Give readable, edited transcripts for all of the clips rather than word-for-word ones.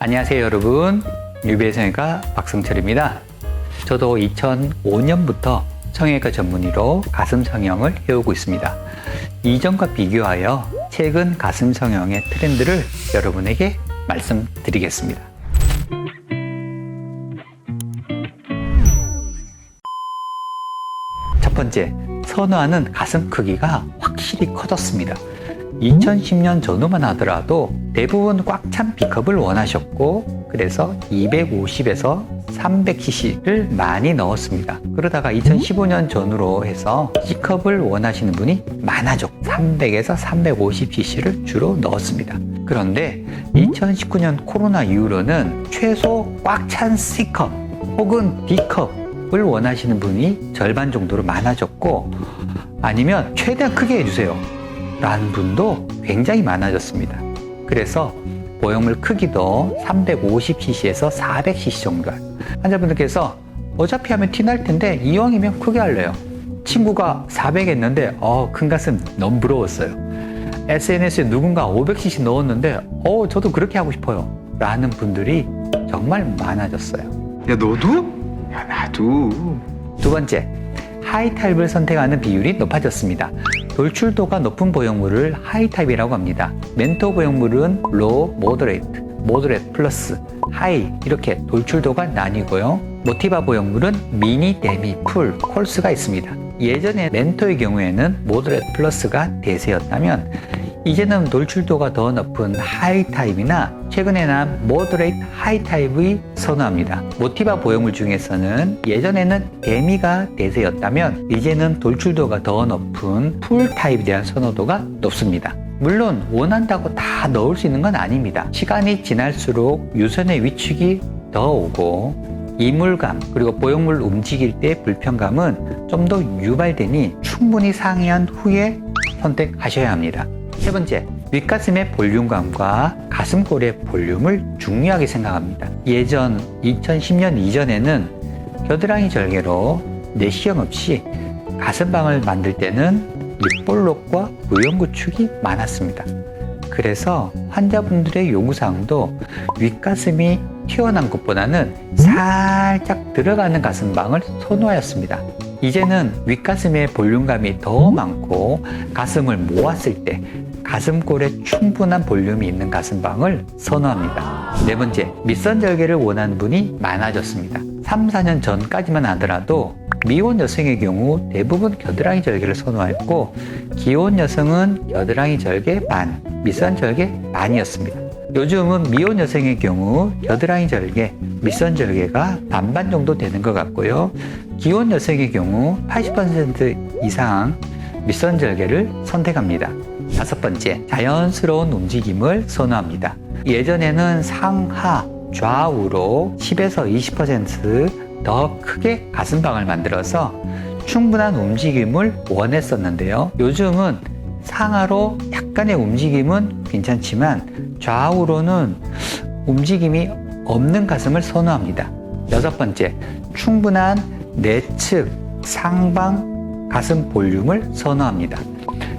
안녕하세요 여러분, 유비의 성형외과 박성철입니다. 저도 2005년부터 성형외과 전문의로 가슴 성형을 해오고 있습니다. 이전과 비교하여 최근 가슴 성형의 트렌드를 여러분에게 말씀드리겠습니다. 첫 번째, 선호하는 가슴 크기가 확실히 커졌습니다. 2010년 전후만 하더라도 대부분 꽉 찬 B컵을 원하셨고, 그래서 250에서 300cc를 많이 넣었습니다. 그러다가 2015년 전후로 해서 C컵을 원하시는 분이 많아졌고 300에서 350cc를 주로 넣었습니다. 그런데 2019년 코로나 이후로는 최소 꽉 찬 C컵 혹은 D컵을 원하시는 분이 절반 정도로 많아졌고, 아니면 최대한 크게 해주세요 라는 분도 굉장히 많아졌습니다. 그래서 보형물 크기도 350cc에서 400cc 정도. 환자분들께서 어차피 하면 티 날 텐데 이왕이면 크게 할래요. 친구가 400 했는데 큰 가슴 너무 부러웠어요. SNS에 누군가 500cc 넣었는데 저도 그렇게 하고 싶어요 라는 분들이 정말 많아졌어요. 야, 너도? 야, 나도. 두 번째, 하이타입을 선택하는 비율이 높아졌습니다. 돌출도가 높은 보형물을 하이타입이라고 합니다. 멘토 보형물은 로우, 모더레이트 플러스, 하이 이렇게 돌출도가 나뉘고요. 모티바 보형물은 미니, 데미, 풀, 콜스가 있습니다. 예전에 멘토의 경우에는 모더레이트 플러스가 대세였다면 이제는 돌출도가 더 높은 하이타입이나 최근에 난 모더레이트 하이타입의 선호합니다. 모티바 보형물 중에서는 예전에는 데미가 대세였다면 이제는 돌출도가 더 높은 풀 타입에 대한 선호도가 높습니다. 물론 원한다고 다 넣을 수 있는 건 아닙니다. 시간이 지날수록 유선의 위축이 더 오고 이물감 그리고 보형물 움직일 때 불편감은 좀 더 유발되니 충분히 상의한 후에 선택하셔야 합니다. 세 번째, 윗가슴의 볼륨감과 가슴골의 볼륨을 중요하게 생각합니다. 예전 2010년 이전에는 겨드랑이 절개로 내시경 없이 가슴방을 만들 때는 립볼록과 부연구축이 많았습니다. 그래서 환자분들의 요구사항도 윗가슴이 튀어나온 것보다는 살짝 들어가는 가슴방을 선호하였습니다. 이제는 윗가슴의 볼륨감이 더 많고 가슴을 모았을 때 가슴골에 충분한 볼륨이 있는 가슴방을 선호합니다. 네 번째, 밑선 절개를 원하는 분이 많아졌습니다. 3, 4년 전까지만 하더라도 미혼 여성의 경우 대부분 겨드랑이 절개를 선호했고, 기혼 여성은 겨드랑이 절개 반, 밑선 절개 반이었습니다. 요즘은 미혼 여성의 경우 겨드랑이 절개, 밑선 절개가 반반 정도 되는 것 같고요. 기혼 여성의 경우 80% 이상 밑선 절개를 선택합니다. 다섯 번째, 자연스러운 움직임을 선호합니다. 예전에는 상하, 좌우로 10에서 20% 크게 가슴방을 만들어서 충분한 움직임을 원했었는데요. 요즘은 상하로 약간의 움직임은 괜찮지만 좌우로는 움직임이 없는 가슴을 선호합니다. 여섯 번째, 충분한 내측 상방 가슴 볼륨을 선호합니다.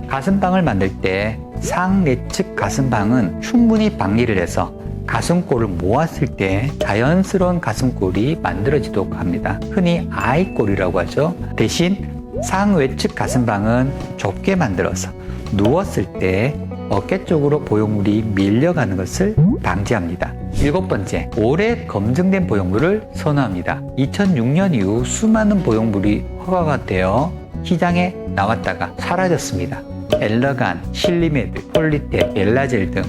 가슴방을 만들 때 상내측 가슴방은 충분히 방리를 해서 가슴골을 모았을 때 자연스러운 가슴골이 만들어지도록 합니다. 흔히 아이골이라고 하죠. 대신 상외측 가슴방은 좁게 만들어서 누웠을 때 어깨 쪽으로 보형물이 밀려가는 것을 방지합니다. 일곱 번째, 오래 검증된 보형물을 선호합니다. 2006년 이후 수많은 보형물이 허가가 되어 시장에 나왔다가 사라졌습니다. 엘러간, 실리메드, 폴리텍, 엘라젤 등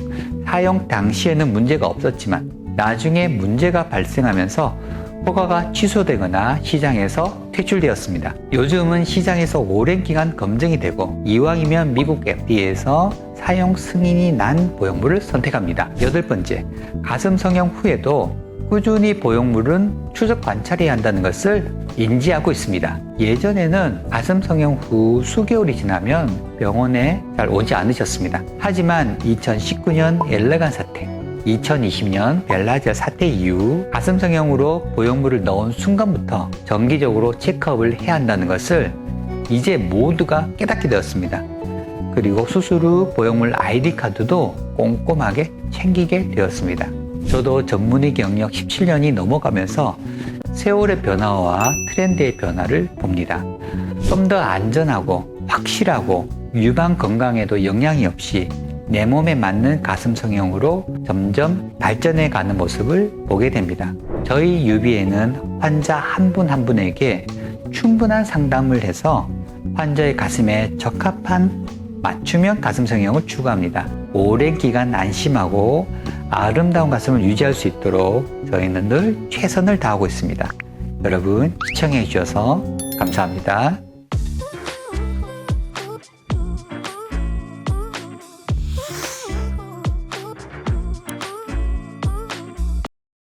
사용 당시에는 문제가 없었지만 나중에 문제가 발생하면서 허가가 취소되거나 시장에서 퇴출되었습니다. 요즘은 시장에서 오랜 기간 검증이 되고 이왕이면 미국 FDA에서 사용 승인이 난 보형물을 선택합니다. 여덟 번째, 가슴 성형 후에도 꾸준히 보형물은 추적 관찰해야 한다는 것을 인지하고 있습니다. 예전에는 가슴 성형 후 수개월이 지나면 병원에 잘 오지 않으셨습니다. 하지만 2019년 엘레간 사태, 2020년 벨라젤 사태 이후 가슴 성형으로 보형물을 넣은 순간부터 정기적으로 체크업을 해야 한다는 것을 이제 모두가 깨닫게 되었습니다. 그리고 수술 후 보형물 ID 카드도 꼼꼼하게 챙기게 되었습니다. 저도 전문의 경력 17년이 넘어가면서 세월의 변화와 트렌드의 변화를 봅니다. 좀 더 안전하고 확실하고 유방 건강에도 영향이 없이 내 몸에 맞는 가슴 성형으로 점점 발전해 가는 모습을 보게 됩니다. 저희 유비에는 환자 한 분 한 분에게 충분한 상담을 해서 환자의 가슴에 적합한 맞춤형 가슴 성형을 추구합니다. 오랜 기간 안심하고 아름다운 가슴을 유지할 수 있도록 저희는 늘 최선을 다하고 있습니다. 여러분 시청해 주셔서 감사합니다.